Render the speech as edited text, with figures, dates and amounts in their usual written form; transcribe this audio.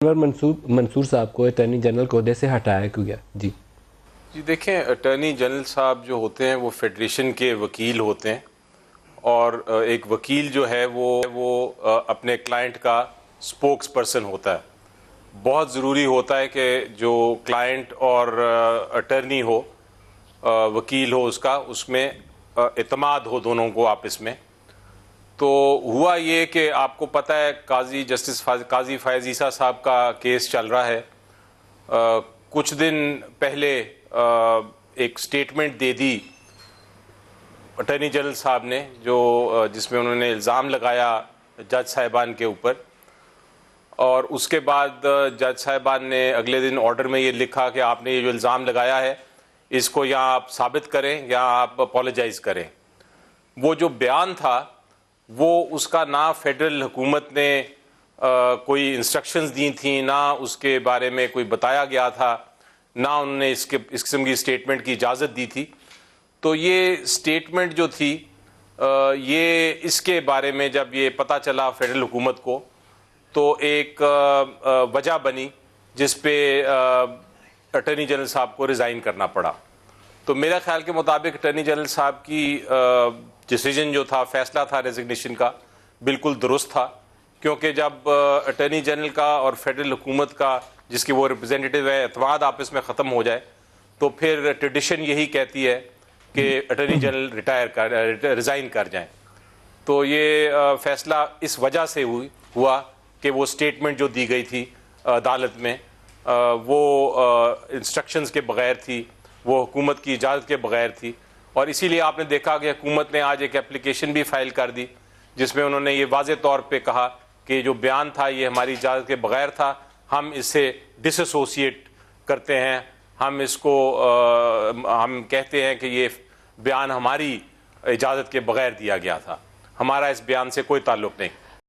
मंसूर साहब को attorney general के ओहदे से हटाया क्यों गया? जी देखें, अटॉर्नी जनरल साहब जो होते हैं वो फेडरेशन के वकील होते हैं और एक वकील जो है वो अपने क्लाइंट का स्पोक्स पर्सन होता है। बहुत ज़रूरी होता है कि जो क्लाइंट और अटॉर्नी हो, वकील हो, उसमें एतमाद हो दोनों को आपस में। तो हुआ ये कि आपको पता है काजी फयाज ईसा साहब का केस चल रहा है। कुछ दिन पहले एक स्टेटमेंट दे दी अटॉर्नी जनरल साहब ने जिसमें उन्होंने इल्ज़ाम लगाया जज साहिबान के ऊपर, और उसके बाद जज साहिबान ने अगले दिन ऑर्डर में ये लिखा कि आपने ये जो इल्ज़ाम लगाया है इसको या आप साबित करें या आप अपोलोजाइज़ करें। वो जो बयान था वो उसका ना फेडरल हुकूमत ने कोई इंस्ट्रक्शंस दी थी, ना उसके बारे में कोई बताया गया था, ना उन्होंने इस किस्म की स्टेटमेंट की इजाज़त दी थी। तो ये स्टेटमेंट जो थी ये इसके बारे में जब ये पता चला फेडरल हुकूमत को तो एक वजह बनी जिस पे अटॉर्नी जनरल साहब को रिज़ाइन करना पड़ा। तो मेरा ख्याल के मुताबिक अटॉर्नी जनरल साहब की डिसीजन जो था, फैसला था रेजिग्नेशन का, बिल्कुल दुरुस्त था। क्योंकि जब अटॉर्नी जनरल का और फेडरल हुकूमत का, जिसकी वो रिप्रेजेंटेटिव है, एतमाद आपस में ख़त्म हो जाए तो फिर ट्रेडिशन यही कहती है कि अटॉर्नी जनरल रिज़ाइन कर जाएं। तो ये फैसला इस वजह से हुआ कि वो स्टेटमेंट जो दी गई थी अदालत में वो इंस्ट्रक्शंस के बग़ैर थी, वो हुकूमत की इजाज़त के बग़ैर थी। और इसीलिए आपने देखा कि हुकूमत ने आज एक एप्लीकेशन भी फ़ाइल कर दी जिसमें उन्होंने ये वाज़े तौर पे कहा कि जो बयान था ये हमारी इजाज़त के बग़ैर था, हम इससे डिसएसोसिएट करते हैं, हम इसको हम कहते हैं कि ये बयान हमारी इजाज़त के बग़ैर दिया गया था, हमारा इस बयान से कोई ताल्लुक़ नहीं।